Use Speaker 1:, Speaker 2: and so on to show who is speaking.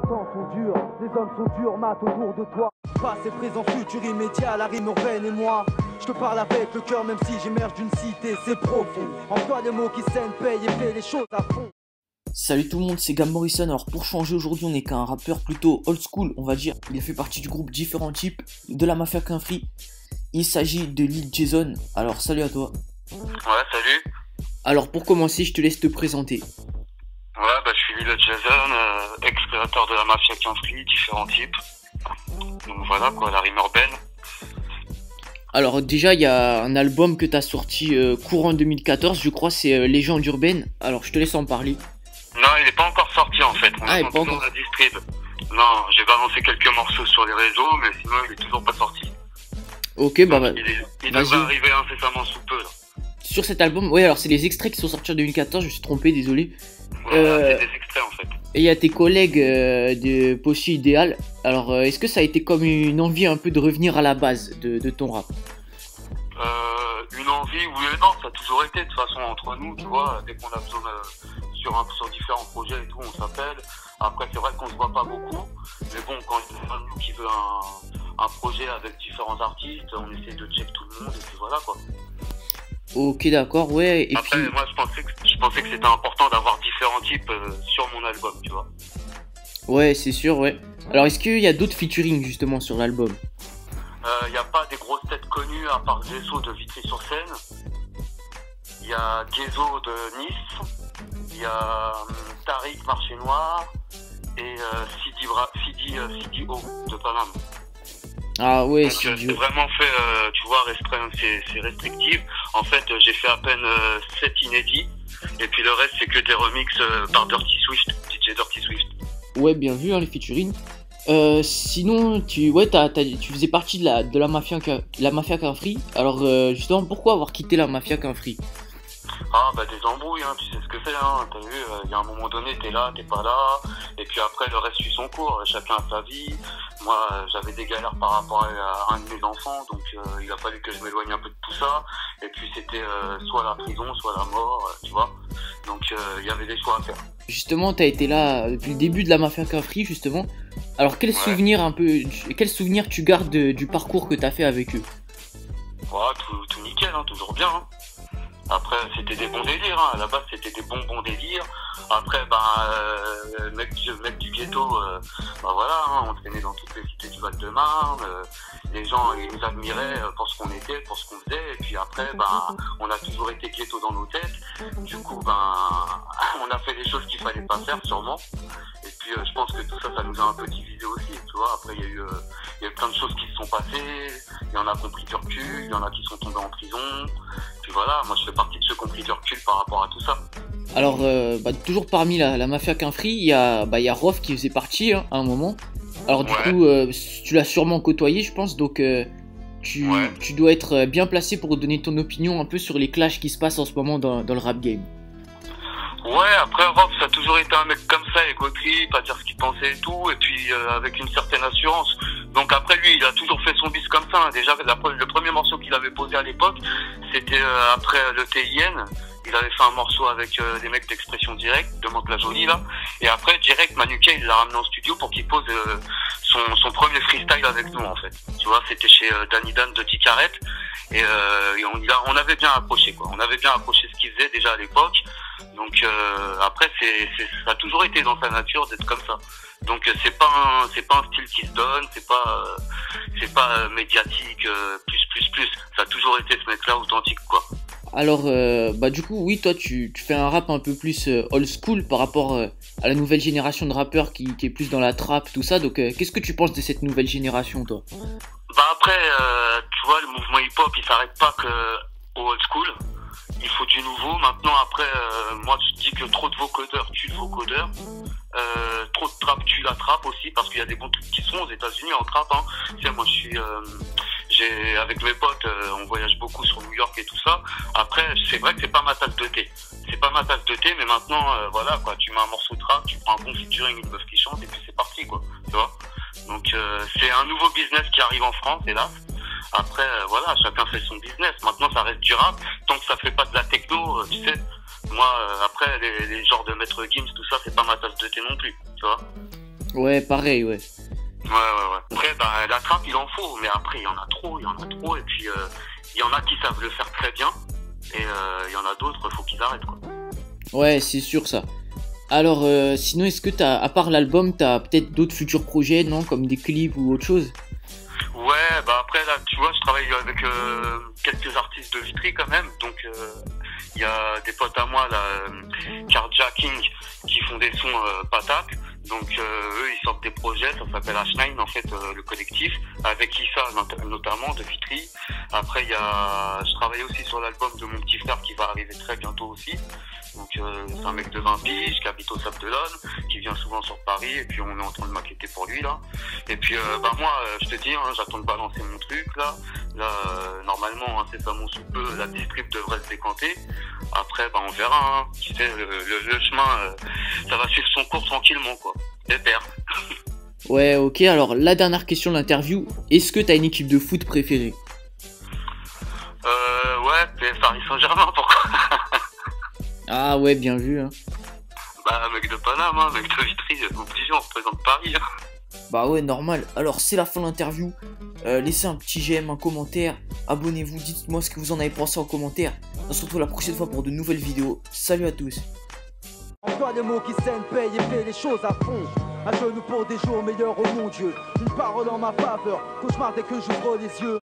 Speaker 1: temps sont durs, les hommes sont durs, mat autour de toi. Passé, présent, futur, immédiat, la rime urbaine et moi. Je te parle avec le cœur même si j'émerge d'une cité, c'est profond. Emploie les mots qui saignent, paye et fais les choses à fond.
Speaker 2: Salut tout le monde, c'est Gab Morrison. Alors pour changer aujourd'hui, on est qu'un rappeur plutôt old school, on va dire. Il fait partie du groupe Différents Types de la Mafia Qu'un Free. Il s'agit de Lil Jason. Alors salut à toi.
Speaker 3: Ouais, salut.
Speaker 2: Alors pour commencer, je te laisse te présenter.
Speaker 3: Ouais, bah je suis Lil Jason, ex-créateur de la Mafia Qu'un Free, Différents Types. Donc voilà quoi, la rime urbaine.
Speaker 2: Alors déjà, il y a un album que tu as sorti courant 2014, je crois, c'est Légende urbaine. Alors je te laisse en parler.
Speaker 3: Non, il est pas encore sorti en fait, on
Speaker 2: est
Speaker 3: attend toujours la distrib. Non, j'ai balancé quelques morceaux sur les réseaux, mais sinon il est toujours pas sorti.
Speaker 2: Ok, bah
Speaker 3: il devrait arriver incessamment sous peu là.
Speaker 2: Sur cet album, ouais, alors c'est les extraits qui sont sortis en 2014, je me suis trompé, désolé.
Speaker 3: C'est des extraits en fait.
Speaker 2: Et il y a tes collègues de Pochi Idéal. Alors est-ce que ça a été comme une envie un peu de revenir à la base de ton rap?
Speaker 3: Une envie, oui et non, ça a toujours été de toute façon entre nous, tu vois, dès qu'on a besoin sur différents projets et tout, on s'appelle. Après c'est vrai qu'on se voit pas beaucoup, mais bon, quand il y a un nous qui veut un projet avec différents artistes, on essaie de check tout le monde et puis voilà quoi.
Speaker 2: Ok, d'accord, ouais. Et
Speaker 3: après,
Speaker 2: puis...
Speaker 3: moi je pensais que c'était important d'avoir différents types sur mon album, tu vois. Ouais,
Speaker 2: c'est sûr, ouais. Alors est-ce qu'il y a d'autres featuring justement sur l'album?
Speaker 3: Il n'y a pas des grosses têtes connues à part Gesso de Vitry-sur-Seine. Il y a Gezo de Nice. Il y a Tariq Marché Noir. Et Sidi O de Paname.
Speaker 2: Ah ouais,
Speaker 3: donc c'est vraiment fait, tu vois, restreint, c'est restrictif. En fait, j'ai fait à peine 7 inédits. Et puis le reste, c'est que des remixes par Dirty Swift, DJ Dirty Swift.
Speaker 2: Ouais, bien vu, hein, les featuring. Sinon, tu faisais partie de la Mafia Qu'un Free. Alors, justement, pourquoi avoir quitté la Mafia Qu'un Free?
Speaker 3: Ah, bah des embrouilles, hein, tu sais ce que c'est, hein, t'as vu, il y a un moment donné, t'es là, t'es pas là, et puis après, le reste suit son cours, chacun a sa vie. Moi, j'avais des galères par rapport à un de mes enfants, donc il a fallu que je m'éloigne un peu de tout ça, et puis c'était soit la prison, soit la mort, tu vois, donc il y avait des choix à faire. Justement,
Speaker 2: t'as été là depuis le début de la Mafia Qu'un Free, justement. Alors, quel souvenir tu gardes du parcours que t'as fait avec eux?
Speaker 3: Ouais, tout nickel, hein, toujours bien, hein. Après, c'était des bons délires, hein. À la base, c'était des bons délires. Après, mec du ghetto, voilà, hein, on traînait dans toutes les cités du Val-de-Marne. Les gens, ils nous admiraient pour ce qu'on était, pour ce qu'on faisait. Et puis après, on a toujours été ghetto dans nos têtes. Du coup, on a fait des choses qu'il fallait pas faire, sûrement. Et puis, je pense que tout ça, ça nous a un peu divisé aussi, tu vois. Après, il y a eu plein de choses qui se sont passées. Il y en a qui ont pris du recul, il y en a qui sont tombés en prison. Puis voilà, moi je fais partie de ceux qui ont pris du recul par rapport à tout ça. Alors,
Speaker 2: toujours parmi la Mafia Qu'un Free, il y a Rof qui faisait partie, hein, à un moment. Alors du coup, tu l'as sûrement côtoyé, je pense, donc tu dois être bien placé pour donner ton opinion un peu sur les clashs qui se passent en ce moment dans le rap game.
Speaker 3: Ouais, après Rof, ça a toujours été un mec comme ça, égo-trip, à dire ce qu'il pensait et tout, et puis avec une certaine assurance. Donc après lui, il a toujours fait son bis comme ça, hein. Déjà, le premier morceau qu'il avait posé à l'époque, c'était après le TIN. Il avait fait un morceau avec des mecs d'Expression Directe, de Mantes-la-Jolie, là. Et après, direct, Manuka, il l'a ramené en studio pour qu'il pose son premier freestyle avec nous, en fait. Tu vois, c'était chez Danny Dan de Ticaret. Et on avait bien approché, quoi. On avait bien approché ce qu'il faisait déjà à l'époque. Donc après, ça a toujours été dans sa nature d'être comme ça. Donc c'est pas un style qui se donne, c'est pas médiatique, plus. Ça a toujours été ce mec-là authentique, quoi.
Speaker 2: Alors, du coup, oui, toi, tu fais un rap un peu plus old school par rapport à la nouvelle génération de rappeurs qui est plus dans la trap, tout ça. Donc, qu'est-ce que tu penses de cette nouvelle génération, toi?
Speaker 3: Après, tu vois, le mouvement hip-hop, il s'arrête pas que au old school. Il faut du nouveau. Maintenant, après, moi, je dis que trop de vocodeurs tue le vocodeur. Trop de trap tue la trap aussi, parce qu'il y a des bons trucs qui sont aux États-Unis en trap, hein. Tu sais, moi, avec mes potes, on voyage beaucoup sur New York et tout ça. Après, c'est vrai que c'est pas ma tasse de thé. C'est pas ma tasse de thé, mais maintenant, voilà, quoi. Tu mets un morceau de trap, tu prends un bon featuring, une meuf qui chante, et puis c'est parti, quoi. Tu vois? Donc, c'est un nouveau business qui arrive en France, hélas. Après, voilà, chacun fait son business. Maintenant, ça reste du rap. Tant que ça fait pas de la techno, tu sais. Moi, après, les genres de Maître Gims, tout ça, c'est pas ma tasse de thé non plus, tu vois.
Speaker 2: Ouais, pareil, ouais.
Speaker 3: Ouais. Après, bah, la trappe, il en faut, mais après, il y en a trop, et puis il y en a qui savent le faire très bien, et il y en a d'autres, faut qu'ils arrêtent, quoi.
Speaker 2: Ouais, c'est sûr ça. Alors, sinon, est-ce que à part l'album, t'as peut-être d'autres futurs projets, non? Comme des clips ou autre chose?
Speaker 3: Ouais, bah après, là, tu vois, je travaille avec quelques artistes de Vitry, quand même, donc il y a des potes à moi, là, Carjacking, qui font des sons patates. Donc eux ils sortent des projets, ça s'appelle H9 en fait, le collectif, avec Issa notamment de Vitry. Après je travaille aussi sur l'album de mon petit frère qui va arriver très bientôt aussi. Donc c'est un mec de 20 piges qui habite au Sable d'Olonne, qui vient souvent sur Paris, et puis on est en train de maqueter pour lui là. Et puis bah moi je te dis, hein, j'attends de balancer mon truc là. Là normalement incessamment sous peu la distrib devrait se décanter. Après bah on verra, hein. Tu sais le chemin ça va suivre son cours tranquillement quoi. Pépère.
Speaker 2: Ouais, ok, alors la dernière question de l'interview, est-ce que t'as une équipe de foot préférée?
Speaker 3: Ouais, Paris Saint-Germain, pourquoi?
Speaker 2: Ah ouais, bien vu, hein.
Speaker 3: Bah mec de Paname, hein, mec de Vitry, obligé, on représente Paris, hein.
Speaker 2: Bah ouais, normal. Alors c'est la fin de l'interview. Laissez un petit j'aime, un commentaire. Abonnez-vous, dites-moi ce que vous en avez pensé en commentaire. On se retrouve la prochaine fois pour de nouvelles vidéos. Salut à tous.
Speaker 1: Emploie les mots qui saignent, paye et fais les choses à fond. À genoux pour des jours meilleurs, oh mon Dieu. Une parole en ma faveur, cauchemar dès que j'ouvre les yeux.